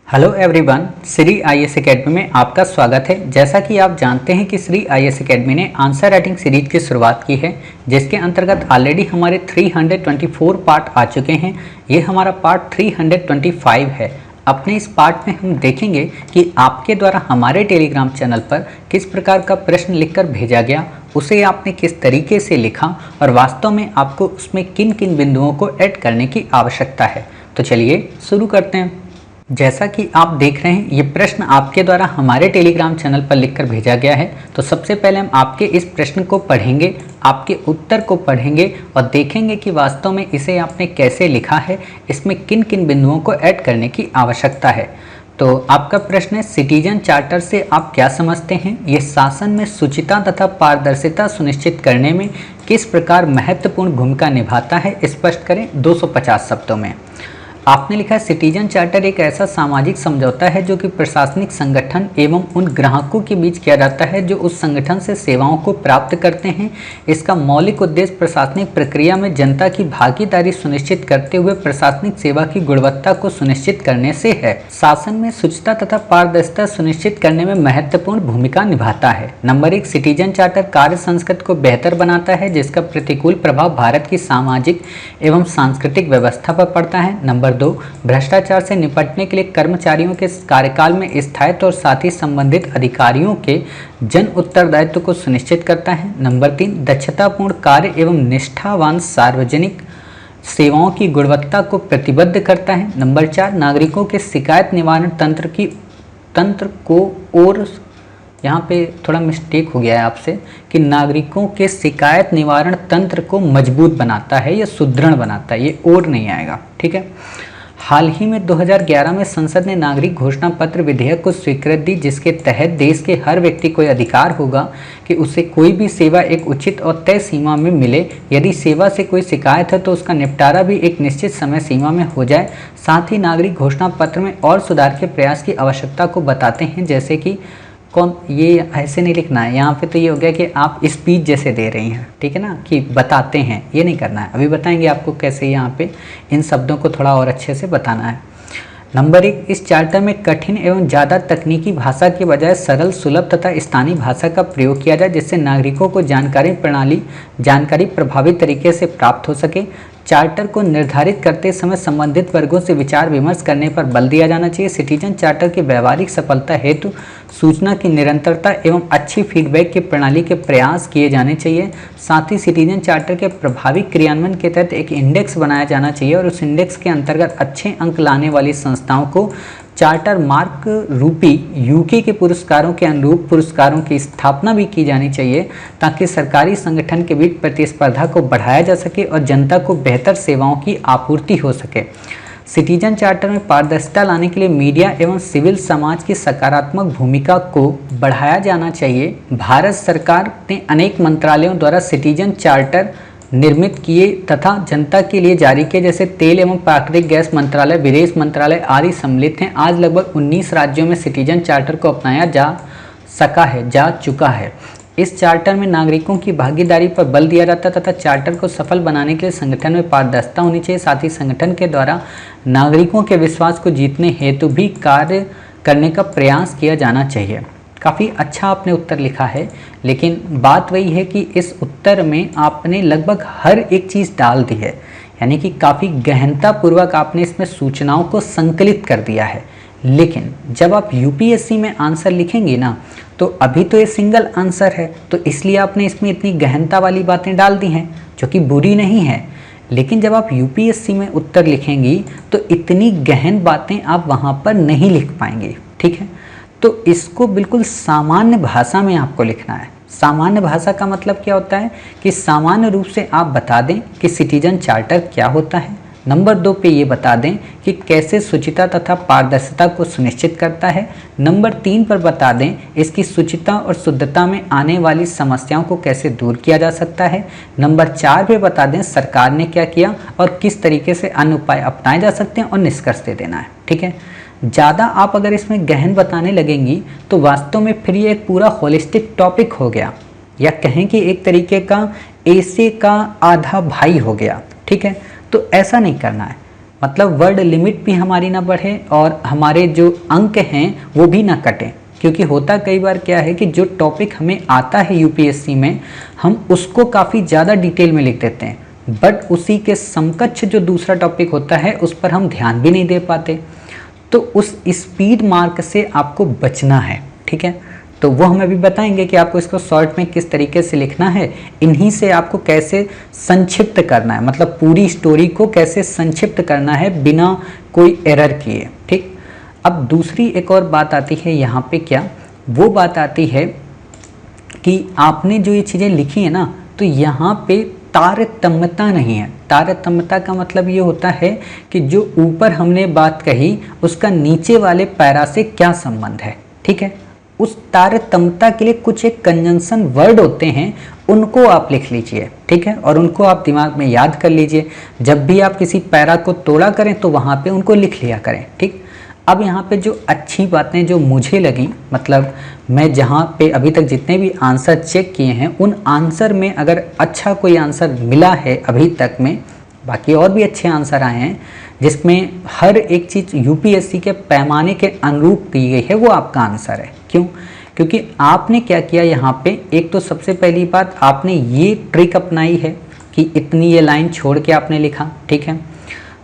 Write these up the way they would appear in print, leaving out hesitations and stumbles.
Hello everyone, Shri IAS academy में आपका स्वागत है। जैसा कि आप जानते हैं कि श्री आईएएस एकेडमी ने आंसर राइटिंग सीरीज की शुरुआत की है, जिसके अंतर्गत ऑलरेडी हमारे 324 पार्ट आ चुके हैं। ये हमारा पार्ट 325 है। अपने इस पार्ट में हम देखेंगे कि आपके द्वारा हमारे टेलीग्राम चैनल पर किस प्रकार का प्रश्न लिखकर भेजा गया, उसे आपने किस तरीके से लिखा और वास्तव में आपको उसमें किन किन बिंदुओं को ऐड करने की आवश्यकता है। तो चलिए शुरू करते हैं। जैसा कि आप देख रहे हैं, ये प्रश्न आपके द्वारा हमारे टेलीग्राम चैनल पर लिखकर भेजा गया है। तो सबसे पहले हम आपके इस प्रश्न को पढ़ेंगे, आपके उत्तर को पढ़ेंगे और देखेंगे कि वास्तव में इसे आपने कैसे लिखा है, इसमें किन किन बिंदुओं को ऐड करने की आवश्यकता है। तो आपका प्रश्न है, सिटीजन चार्टर से आप क्या समझते हैं? ये शासन में शुचिता तथा पारदर्शिता सुनिश्चित करने में किस प्रकार महत्वपूर्ण भूमिका निभाता है? स्पष्ट करें 250 शब्दों में। आपने लिखा है, सिटीजन चार्टर एक ऐसा सामाजिक समझौता है जो कि प्रशासनिक संगठन एवं उन ग्राहकों के बीच किया जाता है जो उस संगठन से सेवाओं को प्राप्त करते हैं। इसका मौलिक उद्देश्य प्रशासनिक प्रक्रिया में जनता की भागीदारी सुनिश्चित करते हुए प्रशासनिक सेवा की गुणवत्ता को सुनिश्चित करने से है। शासन में शुचिता तथा पारदर्शिता सुनिश्चित करने में महत्वपूर्ण भूमिका निभाता है। नंबर 1, सिटीजन चार्टर कार्य संस्कृति को बेहतर बनाता है, जिसका प्रतिकूल प्रभाव भारत की सामाजिक एवं सांस्कृतिक व्यवस्था पर पड़ता है। नंबर 2, भ्रष्टाचार से निपटने के लिए कर्मचारियों के कार्यकाल में स्थायित्व और साथ ही संबंधित अधिकारियों के जन उत्तरदायित्व को सुनिश्चित करता है। नंबर 3, दक्षतापूर्ण कार्य एवं निष्ठावान सार्वजनिक सेवाओं की गुणवत्ता को प्रतिबद्ध करता है। नंबर 4, नागरिकों के शिकायत निवारण तंत्र को और यहाँ पे थोड़ा मिस्टेक हो गया है आपसे कि नागरिकों के शिकायत निवारण तंत्र को मजबूत बनाता है या सुदृढ़ बनाता है, ये और नहीं आएगा, ठीक है। हाल ही में 2011 में संसद ने नागरिक घोषणा पत्र विधेयक को स्वीकृति दी, जिसके तहत देश के हर व्यक्ति को अधिकार होगा कि उसे कोई भी सेवा एक उचित और तय सीमा में मिले। यदि सेवा से कोई शिकायत है तो उसका निपटारा भी एक निश्चित समय सीमा में हो जाए। साथ ही नागरिक घोषणा पत्र में और सुधार के प्रयास की आवश्यकता को बताते हैं, जैसे कि ये ऐसे नहीं लिखना है, यहाँ पे तो ये हो गया कि आप स्पीच जैसे दे रही हैं, ठीक है ना, कि बताते हैं, ये नहीं करना है। अभी बताएंगे आपको कैसे यहाँ पे इन शब्दों को थोड़ा और अच्छे से बताना है। नंबर 1, इस चार्टर में कठिन एवं ज़्यादा तकनीकी भाषा के बजाय सरल, सुलभ तथा स्थानीय भाषा का प्रयोग किया जाए, जिससे नागरिकों को जानकारी प्रभावी तरीके से प्राप्त हो सके। चार्टर को निर्धारित करते समय संबंधित वर्गों से विचार विमर्श करने पर बल दिया जाना चाहिए। सिटीजन चार्टर की व्यवहारिक सफलता हेतु सूचना की निरंतरता एवं अच्छी फीडबैक की प्रणाली के प्रयास किए जाने चाहिए। साथ ही सिटीजन चार्टर के प्रभावी क्रियान्वयन के तहत एक इंडेक्स बनाया जाना चाहिए और उस इंडेक्स के अंतर्गत अच्छे अंक लाने वाली संस्थाओं को चार्टर मार्क रूपी यूके के पुरस्कारों के अनुरूप पुरस्कारों की स्थापना भी की जानी चाहिए, ताकि सरकारी संगठन के बीच प्रतिस्पर्धा को बढ़ाया जा सके और जनता को बेहतर सेवाओं की आपूर्ति हो सके। सिटीजन चार्टर में पारदर्शिता लाने के लिए मीडिया एवं सिविल समाज की सकारात्मक भूमिका को बढ़ाया जाना चाहिए। भारत सरकार ने अनेक मंत्रालयों द्वारा सिटीजन चार्टर निर्मित किए तथा जनता के लिए जारी किए, जैसे तेल एवं प्राकृतिक गैस मंत्रालय, विदेश मंत्रालय आदि सम्मिलित हैं। आज लगभग 19 राज्यों में सिटीजन चार्टर को अपनाया जा चुका है। इस चार्टर में नागरिकों की भागीदारी पर बल दिया जाता तथा चार्टर को सफल बनाने के लिए संगठन में पारदर्शिता होनी चाहिए। साथ ही संगठन के द्वारा नागरिकों के विश्वास को जीतने हेतु भी कार्य करने का प्रयास किया जाना चाहिए। काफ़ी अच्छा आपने उत्तर लिखा है, लेकिन बात वही है कि इस उत्तर में आपने लगभग हर एक चीज़ डाल दी है, यानी कि काफ़ी गहनतापूर्वक आपने इसमें सूचनाओं को संकलित कर दिया है। लेकिन जब आप यूपीएससी में आंसर लिखेंगे ना, तो अभी तो ये सिंगल आंसर है, तो इसलिए आपने इसमें इतनी गहनता वाली बातें डाल दी हैं, जो कि बुरी नहीं है। लेकिन जब आप यूपीएससी में उत्तर लिखेंगी तो इतनी गहन बातें आप वहाँ पर नहीं लिख पाएंगे, ठीक है। तो इसको बिल्कुल सामान्य भाषा में आपको लिखना है। सामान्य भाषा का मतलब क्या होता है कि सामान्य रूप से आप बता दें कि सिटीजन चार्टर क्या होता है। नंबर 2 पे ये बता दें कि कैसे शुचिता तथा पारदर्शिता को सुनिश्चित करता है। नंबर 3 पर बता दें इसकी शुचिता और शुद्धता में आने वाली समस्याओं को कैसे दूर किया जा सकता है। नंबर 4 पे बता दें सरकार ने क्या किया और किस तरीके से अन्य उपाय अपनाए जा सकते हैं, और निष्कर्ष दे देना है, ठीक है। ज़्यादा आप अगर इसमें गहन बताने लगेंगी तो वास्तव में फिर ये एक पूरा होलिस्टिक टॉपिक हो गया, या कहें कि एक तरीके का एसे का आधा भाई हो गया, ठीक है। तो ऐसा नहीं करना है। मतलब वर्ड लिमिट भी हमारी ना बढ़े और हमारे जो अंक हैं वो भी ना कटें। क्योंकि होता कई बार क्या है कि जो टॉपिक हमें आता है यूपीएससी में, हम उसको काफ़ी ज़्यादा डिटेल में लिख देते हैं, बट उसी के समकक्ष जो दूसरा टॉपिक होता है उस पर हम ध्यान भी नहीं दे पाते। तो उस स्पीड मार्क से आपको बचना है, ठीक है। तो वो हम अभी बताएंगे कि आपको इसको शॉर्ट में किस तरीके से लिखना है, इन्हीं से आपको कैसे संक्षिप्त करना है, मतलब पूरी स्टोरी को कैसे संक्षिप्त करना है बिना कोई एरर किए, ठीक। अब दूसरी एक और बात आती है यहाँ पे, क्या वो बात आती है कि आपने जो ये चीज़ें लिखी है ना, तो यहाँ पे तारतम्यता नहीं है। तारतम्यता का मतलब ये होता है कि जो ऊपर हमने बात कही उसका नीचे वाले पैरा से क्या संबंध है, ठीक है। उस तारतम्यता के लिए कुछ एक कंजंक्शन वर्ड होते हैं, उनको आप लिख लीजिए, ठीक है, और उनको आप दिमाग में याद कर लीजिए। जब भी आप किसी पैरा को तोड़ा करें तो वहाँ पे उनको लिख लिया करें, ठीक। अब यहाँ पे जो अच्छी बातें जो मुझे लगी, मतलब मैं जहाँ पे अभी तक जितने भी आंसर चेक किए हैं उन आंसर में अगर अच्छा कोई आंसर मिला है अभी तक में, बाकी और भी अच्छे आंसर आए हैं जिसमें हर एक चीज़ यूपीएससी के पैमाने के अनुरूप दी गई है, वो आपका आंसर है। क्यों? क्योंकि आपने क्या किया यहाँ पे, एक तो सबसे पहली बात आपने ये ट्रिक अपनाई है कि इतनी ये लाइन छोड़ के आपने लिखा, ठीक है।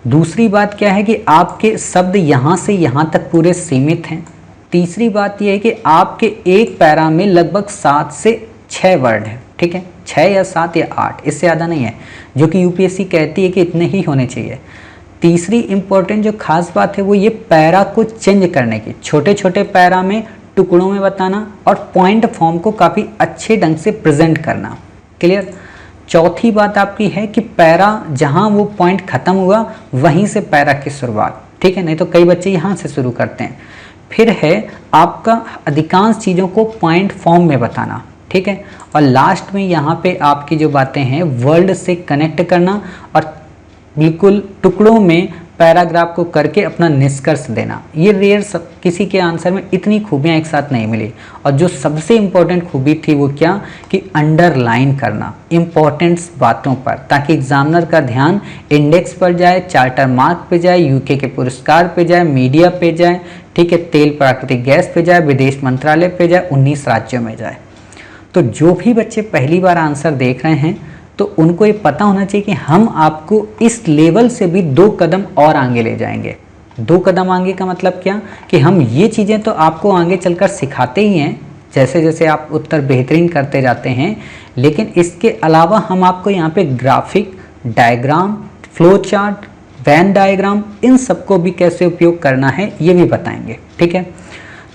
दूसरी बात क्या है कि आपके शब्द यहाँ से यहाँ तक पूरे सीमित हैं। तीसरी बात यह है कि आपके एक पैरा में लगभग 7 से 6 वर्ड हैं, ठीक है, 6 या 7 या 8, इससे ज़्यादा नहीं है, जो कि यूपीएससी कहती है कि इतने ही होने चाहिए। तीसरी इंपॉर्टेंट जो खास बात है वो ये पैरा को चेंज करने की, छोटे छोटे पैरा में टुकड़ों में बताना और पॉइंट फॉर्म को काफ़ी अच्छे ढंग से प्रेजेंट करना। क्लियर? चौथी बात आपकी है कि पैरा जहां वो पॉइंट खत्म हुआ वहीं से पैरा की शुरुआत, ठीक है, नहीं तो कई बच्चे यहां से शुरू करते हैं। फिर है आपका अधिकांश चीज़ों को पॉइंट फॉर्म में बताना, ठीक है, और लास्ट में यहाँ पे आपकी जो बातें हैं वर्ल्ड से कनेक्ट करना और बिल्कुल टुकड़ों में पैराग्राफ को करके अपना निष्कर्ष देना। ये रेयर किसी के आंसर में इतनी खूबियाँ एक साथ नहीं मिली। और जो सबसे इम्पोर्टेंट खूबी थी वो क्या कि अंडरलाइन करना इम्पोर्टेंट बातों पर, ताकि एग्जामिनर का ध्यान इंडेक्स पर जाए, चार्टर मार्क पे जाए, यूके के पुरस्कार पे जाए, मीडिया पे जाए, ठीक है, तेल प्राकृतिक गैस पे जाए, विदेश मंत्रालय पे जाए, 19 राज्यों में जाए। तो जो भी बच्चे पहली बार आंसर देख रहे हैं तो उनको ये पता होना चाहिए कि हम आपको इस लेवल से भी 2 कदम और आगे ले जाएंगे। 2 कदम आगे का मतलब क्या कि हम ये चीज़ें तो आपको आगे चलकर सिखाते ही हैं जैसे जैसे आप उत्तर बेहतरीन करते जाते हैं, लेकिन इसके अलावा हम आपको यहाँ पे graphic, diagram, flow chart, Venn diagram, इन सबको भी कैसे उपयोग करना है ये भी बताएंगे, ठीक है।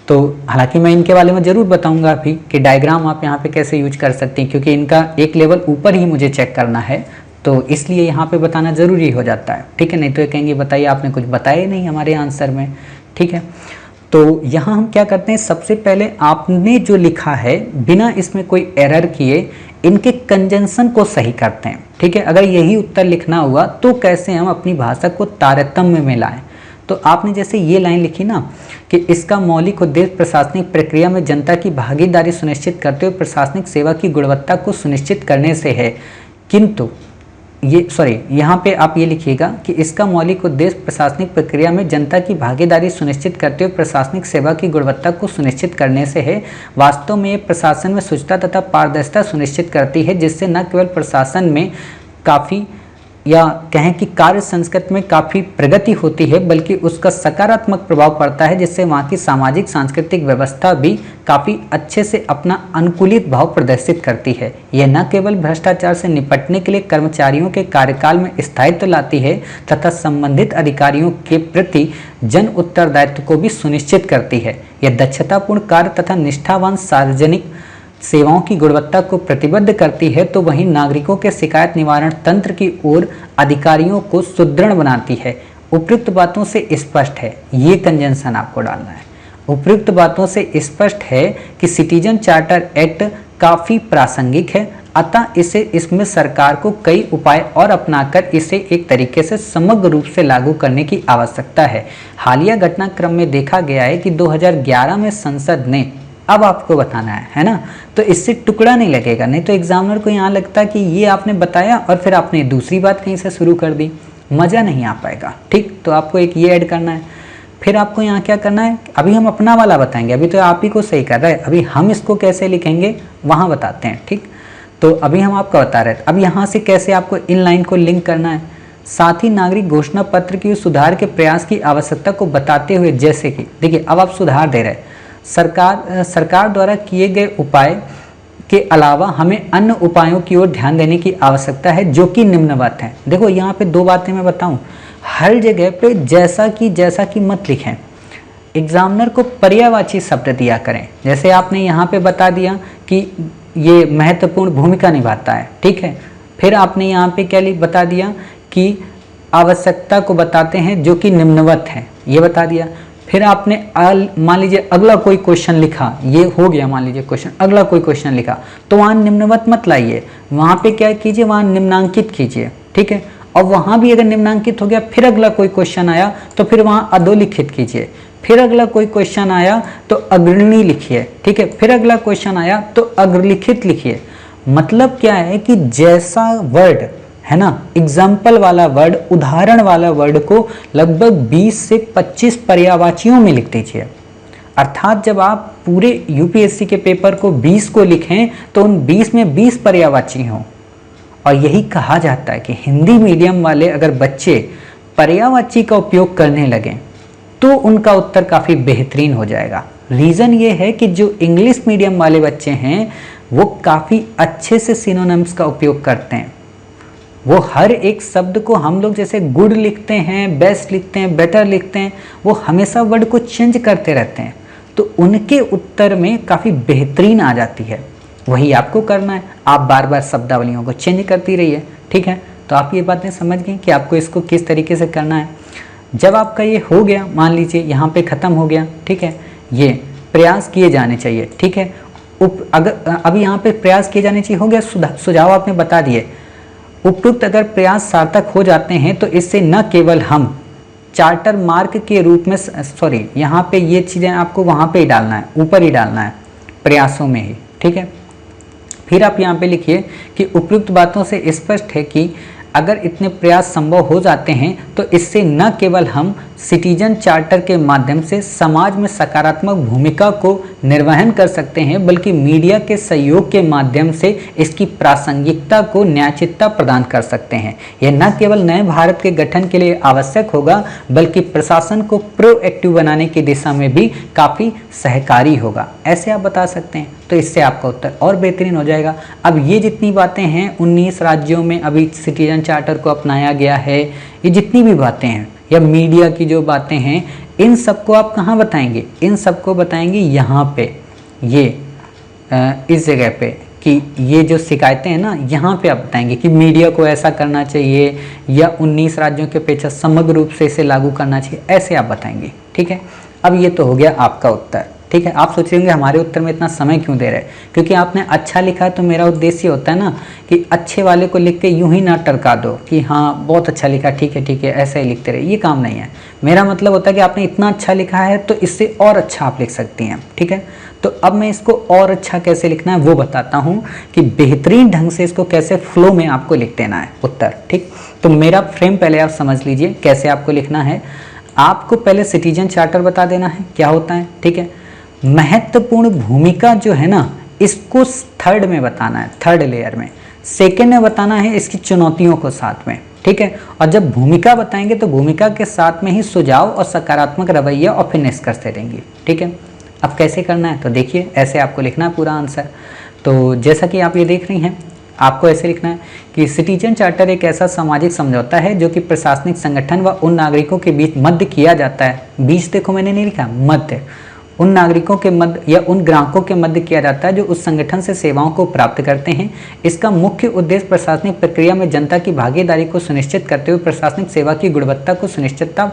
तो हालांकि मैं इनके बारे में ज़रूर बताऊंगा अभी कि डायग्राम आप यहाँ पे कैसे यूज कर सकते हैं, क्योंकि इनका एक लेवल ऊपर ही मुझे चेक करना है, तो इसलिए यहाँ पे बताना ज़रूरी हो जाता है, ठीक है। नहीं तो ये कहेंगे बताइए आपने कुछ बताया नहीं हमारे आंसर में, ठीक है। तो यहाँ हम क्या करते हैं, सबसे पहले आपने जो लिखा है बिना इसमें कोई एरर किए इनके कंजंक्शन को सही करते हैं, ठीक है। अगर यही उत्तर लिखना हुआ तो कैसे हम अपनी भाषा को तारतम्य में लाएं। तो आपने जैसे ये लाइन लिखी ना कि इसका मौलिक उद्देश्य प्रशासनिक प्रक्रिया में जनता की भागीदारी सुनिश्चित करते हुए प्रशासनिक सेवा की गुणवत्ता को सुनिश्चित करने से है, किंतु यहाँ पे आप ये लिखिएगा कि इसका मौलिक उद्देश्य प्रशासनिक प्रक्रिया में जनता की भागीदारी सुनिश्चित करते हुए प्रशासनिक सेवा की गुणवत्ता को सुनिश्चित करने से है। वास्तव में ये प्रशासन में शुचिता तथा पारदर्शिता सुनिश्चित करती है, जिससे न केवल प्रशासन में काफ़ी या कहें कि कार्य संस्कृति में काफ़ी प्रगति होती है, बल्कि उसका सकारात्मक प्रभाव पड़ता है, जिससे वहाँ की सामाजिक सांस्कृतिक व्यवस्था भी काफ़ी अच्छे से अपना अनुकूलित भाव प्रदर्शित करती है। यह न केवल भ्रष्टाचार से निपटने के लिए कर्मचारियों के कार्यकाल में स्थायित्व लाती है तथा संबंधित अधिकारियों के प्रति जन उत्तरदायित्व को भी सुनिश्चित करती है। यह दक्षतापूर्ण कार्य तथा निष्ठावान सार्वजनिक सेवाओं की गुणवत्ता को प्रतिबद्ध करती है, तो वहीं नागरिकों के शिकायत निवारण तंत्र की ओर अधिकारियों को सुदृढ़ बनाती है। उपयुक्त बातों से स्पष्ट है, ये कंजंक्शन आपको डालना है। उपयुक्त बातों से स्पष्ट है कि सिटीजन चार्टर एक्ट काफ़ी प्रासंगिक है, अतः इसमें सरकार को कई उपाय और अपनाकर इसे एक तरीके से समग्र रूप से लागू करने की आवश्यकता है। हालिया घटनाक्रम में देखा गया है कि 2011 में संसद ने, अब आपको बताना है ना, तो इससे टुकड़ा नहीं लगेगा, नहीं तो एग्जामिनर को यहाँ लगता कि ये आपने बताया और फिर आपने दूसरी बात कहीं से शुरू कर दी। मज़ा नहीं आ पाएगा। ठीक, तो आपको एक ये ऐड करना है। फिर आपको यहाँ क्या करना है, अभी हम अपना वाला बताएंगे, अभी तो आप ही को सही कर रहे हैं, अभी हम इसको कैसे लिखेंगे वहाँ बताते हैं। ठीक, तो अभी हम आपको बता रहे थे, अब यहाँ से कैसे आपको इन लाइन को लिंक करना है। साथ ही नागरिक घोषणा पत्र की सुधार के प्रयास की आवश्यकता को बताते हुए, जैसे कि देखिए अब आप सुधार दे रहे हैं, सरकार द्वारा किए गए उपाय के अलावा हमें अन्य उपायों की ओर ध्यान देने की आवश्यकता है जो कि निम्नवत हैं। देखो यहाँ पे दो बातें मैं बताऊं, हर जगह पे जैसा कि मत लिखें, एग्जामिनर को पर्यायवाची शब्द दिया करें। जैसे आपने यहाँ पे बता दिया कि ये महत्वपूर्ण भूमिका निभाता है, ठीक है। फिर आपने यहाँ पे क्या बता दिया कि आवश्यकता को बताते हैं जो कि निम्नवत है, ये बता दिया। फिर आपने मान लीजिए अगला कोई क्वेश्चन लिखा, ये हो गया मान लीजिए क्वेश्चन, अगला कोई क्वेश्चन लिखा तो वहाँ निम्नवत मत लाइए, वहाँ पे क्या कीजिए, वहाँ निम्नांकित कीजिए, ठीक है। और वहाँ भी अगर निम्नांकित हो गया, फिर अगला कोई क्वेश्चन आया तो फिर वहाँ अधोलिखित कीजिए। फिर अगला कोई क्वेश्चन आया तो अग्रणी लिखिए, ठीक है। फिर अगला क्वेश्चन आया तो अग्रलिखित लिखिए। मतलब क्या है कि जैसा वर्ड है ना, एग्जाम्पल वाला वर्ड, उदाहरण वाला वर्ड को लगभग 20 से 25 पर्यायवाचियों में लिख दीजिए। अर्थात जब आप पूरे यूपीएससी के पेपर को 20 को लिखें तो उन 20 में 20 पर्यायवाची हों। और यही कहा जाता है कि हिंदी मीडियम वाले अगर बच्चे पर्यायवाची का उपयोग करने लगें तो उनका उत्तर काफ़ी बेहतरीन हो जाएगा। रीज़न ये है कि जो इंग्लिश मीडियम वाले बच्चे हैं वो काफ़ी अच्छे से सिनोनिम्स का उपयोग करते हैं। वो हर एक शब्द को हम लोग जैसे गुड लिखते हैं, बेस्ट लिखते हैं, बेटर लिखते हैं, वो हमेशा वर्ड को चेंज करते रहते हैं, तो उनके उत्तर में काफ़ी बेहतरीन आ जाती है। वही आपको करना है, आप बार बार शब्दावलियों को चेंज करती रहिए, ठीक है। तो आप ये बातें समझ गए कि आपको इसको किस तरीके से करना है। जब आपका ये हो गया, मान लीजिए यहाँ पे ख़त्म हो गया, ठीक है, ये प्रयास किए जाने चाहिए, ठीक है। अगर अभी यहाँ पे प्रयास किए जाने चाहिए हो गया, सुझाव आपने बता दिए। उपयुक्त अगर प्रयास सार्थक हो जाते हैं तो इससे न केवल हम चार्टर मार्क के रूप में, सॉरी यहाँ पे ये चीज़ें आपको वहाँ पे ही डालना है, ऊपर ही डालना है, प्रयासों में ही, ठीक है। फिर आप यहाँ पे लिखिए कि उपयुक्त बातों से स्पष्ट है कि अगर इतने प्रयास संभव हो जाते हैं तो इससे न केवल हम सिटीजन चार्टर के माध्यम से समाज में सकारात्मक भूमिका को निर्वहन कर सकते हैं, बल्कि मीडिया के सहयोग के माध्यम से इसकी प्रासंगिकता को न्यायचितता प्रदान कर सकते हैं। यह न केवल नए भारत के गठन के लिए आवश्यक होगा, बल्कि प्रशासन को प्रोएक्टिव बनाने की दिशा में भी काफ़ी सहकारी होगा। ऐसे आप बता सकते हैं, तो इससे आपका उत्तर और बेहतरीन हो जाएगा। अब ये जितनी बातें हैं, 19 राज्यों में अभी सिटीजन चार्टर को अपनाया गया है, ये जितनी भी बातें हैं या मीडिया की जो बातें हैं, इन सबको आप कहाँ बताएंगे? इन सबको बताएंगे यहाँ पे, ये इस जगह पे, कि ये जो शिकायतें हैं ना, यहाँ पे आप बताएंगे कि मीडिया को ऐसा करना चाहिए या 19 राज्यों के अपेक्षा समग्र रूप से इसे लागू करना चाहिए, ऐसे आप बताएंगे, ठीक है। अब ये तो हो गया आपका उत्तर, ठीक है। आप सोच रहे होंगे हमारे उत्तर में इतना समय क्यों दे रहे हैं, क्योंकि आपने अच्छा लिखा है। तो मेरा उद्देश्य होता है ना कि अच्छे वाले को लिख के यूं ही ना टरका दो कि हाँ बहुत अच्छा लिखा, ठीक है ऐसा ही लिखते रहे, ये काम नहीं है। मेरा मतलब होता है कि आपने इतना अच्छा लिखा है तो इससे और अच्छा आप लिख सकती हैं, ठीक है। तो अब मैं इसको और अच्छा कैसे लिखना है वो बताता हूँ कि बेहतरीन ढंग से इसको कैसे फ्लो में आपको लिख देना है उत्तर, ठीक। तो मेरा फ्रेम पहले आप समझ लीजिए कैसे आपको लिखना है। आपको पहले सिटीजन चार्टर बता देना है क्या होता है, ठीक है। महत्वपूर्ण भूमिका जो है ना, इसको थर्ड में बताना है, थर्ड लेयर में। सेकेंड में बताना है इसकी चुनौतियों को साथ में, ठीक है। और जब भूमिका बताएंगे तो भूमिका के साथ में ही सुझाव और सकारात्मक रवैया और फिर निष्कर्ष दे देंगे, ठीक है। अब कैसे करना है तो देखिए, ऐसे आपको लिखना है पूरा आंसर। तो जैसा कि आप ये देख रही हैं, आपको ऐसे लिखना है कि सिटीजन चार्टर एक ऐसा सामाजिक समझौता है जो कि प्रशासनिक संगठन व उन नागरिकों के बीच मध्य किया जाता है। बीच देखो मैंने नहीं लिखा, मध्य, उन नागरिकों के मध्य या उन ग्राहकों के मध्य किया जाता है जो उस संगठन से सेवाओं को प्राप्त करते हैं। इसका मुख्य उद्देश्य प्रशासनिक प्रक्रिया में जनता की भागीदारी को सुनिश्चित करते हुए प्रशासनिक सेवा की गुणवत्ता को सुनिश्चितता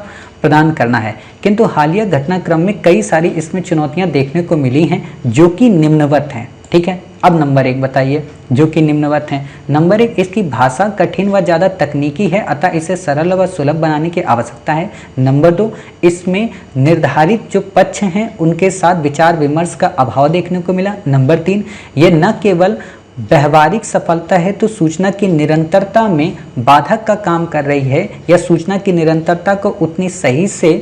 प्रदान करना है। किंतु हालिया घटनाक्रम में कई सारी इसमें चुनौतियां देखने को मिली हैं जो कि निम्नवत हैं, ठीक है। अब नंबर 1 बताइए जो कि निम्नवत हैं। नंबर 1, इसकी भाषा कठिन व ज़्यादा तकनीकी है, अतः इसे सरल व सुलभ बनाने की आवश्यकता है। नंबर 2, इसमें निर्धारित जो पक्ष हैं उनके साथ विचार विमर्श का अभाव देखने को मिला। नंबर 3, ये न केवल व्यवहारिक सफलता है तो सूचना की निरंतरता में बाधक का काम कर रही है, या सूचना की निरंतरता को उतनी सही से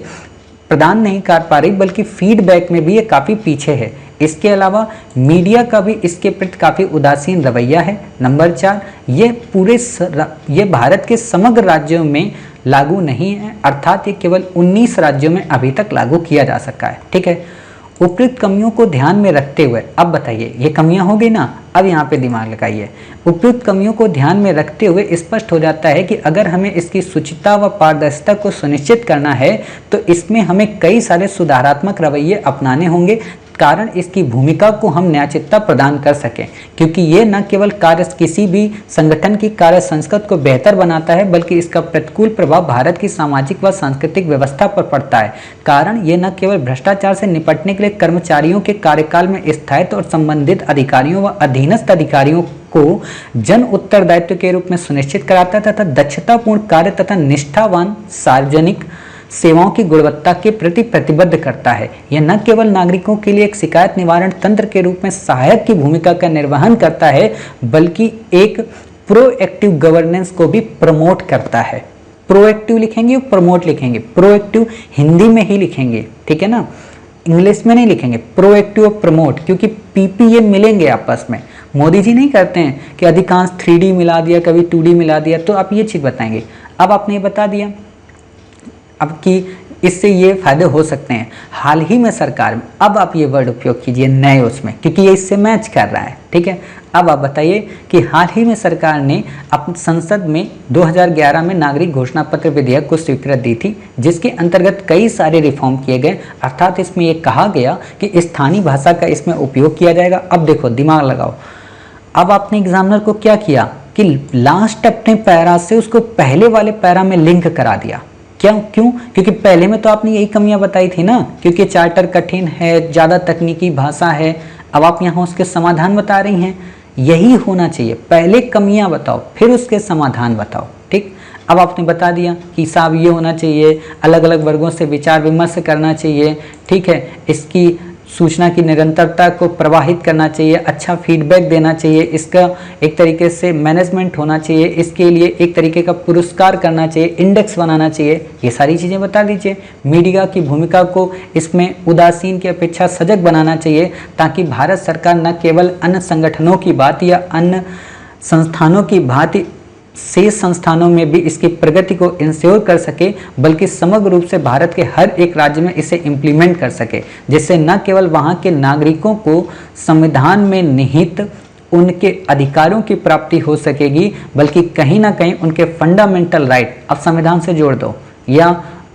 प्रदान नहीं कर पा रही, बल्कि फीडबैक में भी ये काफ़ी पीछे है। इसके अलावा मीडिया का भी इसके प्रति काफ़ी उदासीन रवैया है। नंबर 4, ये भारत के समग्र राज्यों में लागू नहीं है, अर्थात ये केवल 19 राज्यों में अभी तक लागू किया जा सका है। ठीक है, उपयुक्त कमियों को ध्यान में रखते हुए अब बताइए, ये कमियां हो गई ना, अब यहाँ पे दिमाग लगाइए। उपयुक्त कमियों को ध्यान में रखते हुए स्पष्ट हो जाता है कि अगर हमें इसकी शुचिता व पारदर्शिता को सुनिश्चित करना है तो इसमें हमें कई सारे सुधारात्मक रवैये अपनाने होंगे, कारण इसकी भूमिका को हम न्यायचित्ता प्रदान कर सकें, क्योंकि ये न केवल किसी भी संगठन की कार्य संस्कृति को बेहतर बनाता है, बल्कि इसका प्रतिकूल प्रभाव भारत की सामाजिक व सांस्कृतिक व्यवस्था पर पड़ता है। कारण ये न केवल भ्रष्टाचार से निपटने के लिए कर्मचारियों के कार्यकाल में स्थायित्व और संबंधित अधिकारियों व अधीनस्थ अधिकारियों को जन उत्तरदायित्व के रूप में सुनिश्चित कराता है, तथा दक्षतापूर्ण कार्य तथा निष्ठावान सार्वजनिक सेवाओं की गुणवत्ता के प्रति प्रतिबद्ध करता है। यह न केवल नागरिकों के लिए एक शिकायत निवारण तंत्र के रूप में सहायक की भूमिका का निर्वहन करता है, बल्कि एक प्रोएक्टिव गवर्नेंस को भी प्रमोट करता है। प्रोएक्टिव लिखेंगे, प्रमोट लिखेंगे, प्रोएक्टिव हिंदी में ही लिखेंगे, ठीक है ना, इंग्लिश में नहीं लिखेंगे। प्रोएक्टिव और प्रमोट, क्योंकि पीपी ये मिलेंगे आपस में। मोदी जी नहीं करते हैं कि अधिकांश 3D मिला दिया, कभी 2D मिला दिया, तो आप ये चीज़ बताएंगे। अब आपने ये बता दिया अब कि इससे ये फायदे हो सकते हैं। हाल ही में सरकार में, अब आप ये वर्ड उपयोग कीजिए नए उसमें, क्योंकि ये इससे मैच कर रहा है। ठीक है, अब आप बताइए कि हाल ही में सरकार ने अपनी संसद में 2011 में नागरिक घोषणा पत्र विधेयक को स्वीकृति दी थी, जिसके अंतर्गत कई सारे रिफॉर्म किए गए, अर्थात इसमें ये कहा गया कि स्थानीय भाषा का इसमें उपयोग किया जाएगा। अब देखो, दिमाग लगाओ, अब आपने एग्जामिनर को क्या किया कि लास्ट अपने पैरा से उसको पहले वाले पैरा में लिंक करा दिया। क्यों? क्योंकि पहले में तो आपने यही कमियां बताई थी ना, क्योंकि चार्टर कठिन है, ज़्यादा तकनीकी भाषा है। अब आप यहाँ उसके समाधान बता रही हैं, यही होना चाहिए, पहले कमियां बताओ फिर उसके समाधान बताओ। ठीक, अब आपने बता दिया कि साहब ये होना चाहिए, अलग अलग वर्गों से विचार विमर्श करना चाहिए, ठीक है, इसकी सूचना की निरंतरता को प्रवाहित करना चाहिए, अच्छा फीडबैक देना चाहिए, इसका एक तरीके से मैनेजमेंट होना चाहिए, इसके लिए एक तरीके का पुरस्कार करना चाहिए, इंडेक्स बनाना चाहिए, ये सारी चीज़ें बता दीजिए। मीडिया की भूमिका को इसमें उदासीन की अपेक्षा सजग बनाना चाहिए, ताकि भारत सरकार न केवल अन्य संगठनों की बात या अन्य संस्थानों की भांति शेष संस्थानों में भी इसकी प्रगति को इंश्योर कर सके, बल्कि समग्र रूप से भारत के हर एक राज्य में इसे इम्प्लीमेंट कर सके, जिससे न केवल वहाँ के नागरिकों को संविधान में निहित उनके अधिकारों की प्राप्ति हो सकेगी, बल्कि कहीं ना कहीं उनके फंडामेंटल राइट आप संविधान से जोड़ दो या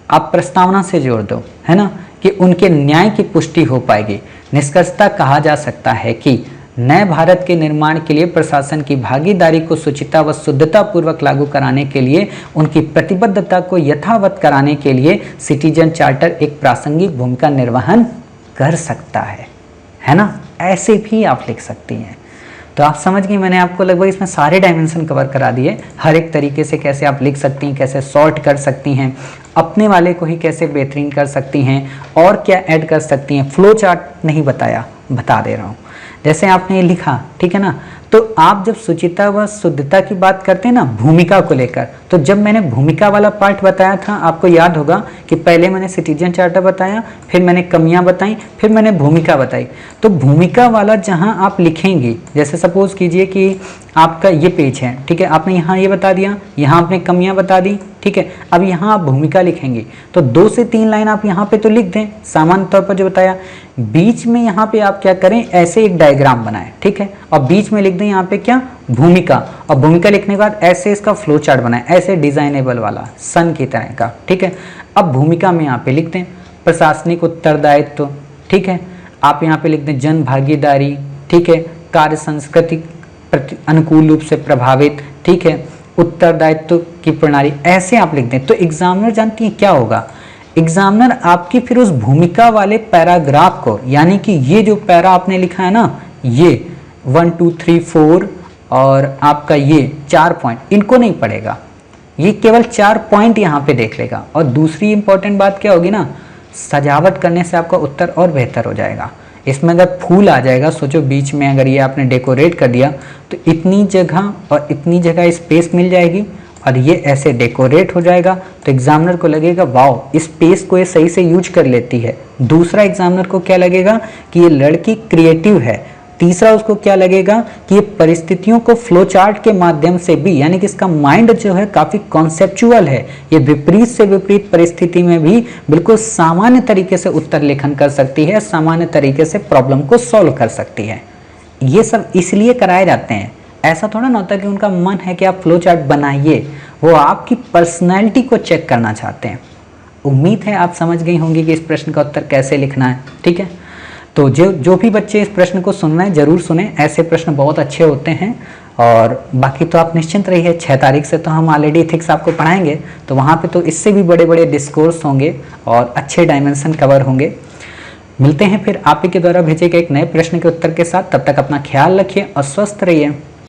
आप प्रस्तावना से जोड़ दो, है ना, कि उनके न्याय की पुष्टि हो पाएगी। निष्कर्षतः कहा जा सकता है कि नए भारत के निर्माण के लिए प्रशासन की भागीदारी को सुचिता व शुद्धता पूर्वक लागू कराने के लिए, उनकी प्रतिबद्धता को यथावत कराने के लिए सिटीजन चार्टर एक प्रासंगिक भूमिका निर्वहन कर सकता है ना। ऐसे भी आप लिख सकती हैं। तो आप समझ गए, मैंने आपको लगभग इसमें सारे डायमेंशन कवर करा दिए, हर एक तरीके से कैसे आप लिख सकती हैं, कैसे सॉर्ट कर सकती हैं, अपने वाले को ही कैसे बेहतरीन कर सकती हैं, और क्या ऐड कर सकती हैं। फ्लो चार्ट नहीं बताया, बता दे रहा हूँ। जैसे आपने ये लिखा, ठीक है ना, तो आप जब सुचिता व शुद्धता की बात करते हैं ना भूमिका को लेकर, तो जब मैंने भूमिका वाला पार्ट बताया था, आपको याद होगा कि पहले मैंने सिटीजन चार्टर बताया, फिर मैंने कमियां बताई, फिर मैंने भूमिका बताई। तो भूमिका वाला जहां आप लिखेंगी, जैसे सपोज कीजिए कि आपका ये पेज है, ठीक है, आपने यहाँ ये बता दिया, यहाँ आपने कमियां बता दी, ठीक है, अब यहाँ आप भूमिका लिखेंगी तो 2 से 3 लाइन आप यहाँ पे तो लिख दें सामान्य तौर पर जो बताया। बीच में यहाँ पे आप क्या करें, ऐसे एक डायग्राम बनाएं, ठीक है, और बीच में लिख दें यहाँ पे क्या, भूमिका, और भूमिका लिखने के बाद ऐसे इसका फ्लो चार्ट बनाएं, ऐसे डिजाइनेबल वाला सन की तरह का, ठीक है। अब भूमिका में यहाँ पे लिख दें प्रशासनिक उत्तरदायित्व, ठीक है, आप यहाँ पे लिख दें जन भागीदारी, ठीक है, कार्य संस्कृति अनुकूल रूप से प्रभावित, ठीक है, उत्तरदायित्व की प्रणाली, ऐसे आप लिख दें। तो एग्जामिनर जानती है क्या होगा, एग्जामिनर आपकी फिर उस भूमिका वाले पैराग्राफ को, यानी कि ये जो पैरा आपने लिखा है ना, ये 1 2 3 4 और आपका ये 4 पॉइंट, इनको नहीं पढ़ेगा, ये केवल 4 पॉइंट यहाँ पे देख लेगा। और दूसरी इंपॉर्टेंट बात क्या होगी ना, सजावट करने से आपका उत्तर और बेहतर हो जाएगा। इसमें अगर फूल आ जाएगा, सोचो बीच में अगर ये आपने डेकोरेट कर दिया तो इतनी जगह और इतनी जगह स्पेस मिल जाएगी और ये ऐसे डेकोरेट हो जाएगा, तो एग्जामिनर को लगेगा वाओ इस स्पेस को ये सही से यूज कर लेती है। दूसरा एग्जामिनर को क्या लगेगा कि ये लड़की क्रिएटिव है। तीसरा उसको क्या लगेगा कि ये परिस्थितियों को फ्लो चार्ट के माध्यम से भी, यानी कि इसका माइंड जो है काफी कॉन्सेप्चुअल है, ये विपरीत से विपरीत परिस्थिति में भी बिल्कुल सामान्य तरीके से उत्तर लेखन कर सकती है, सामान्य तरीके से प्रॉब्लम को सॉल्व कर सकती है। ये सब इसलिए कराए जाते हैं, ऐसा थोड़ा ना होता कि उनका मन है कि आप फ्लो चार्ट बनाइए, वो आपकी पर्सनैलिटी को चेक करना चाहते हैं। उम्मीद है आप समझ गई होंगी कि इस प्रश्न का उत्तर कैसे लिखना है। ठीक है, तो जो भी बच्चे इस प्रश्न को सुन रहे हैं जरूर सुने, ऐसे प्रश्न बहुत अच्छे होते हैं। और बाकी तो आप निश्चिंत रहिए, 6 तारीख से तो हम ऑलरेडी इथिक्स आपको पढ़ाएंगे, तो वहाँ पे तो इससे भी बड़े बड़े डिस्कोर्स होंगे और अच्छे डायमेंशन कवर होंगे। मिलते हैं फिर आप ही के द्वारा भेजे गए एक नए प्रश्न के उत्तर के साथ। तब तक अपना ख्याल रखिए और स्वस्थ रहिए।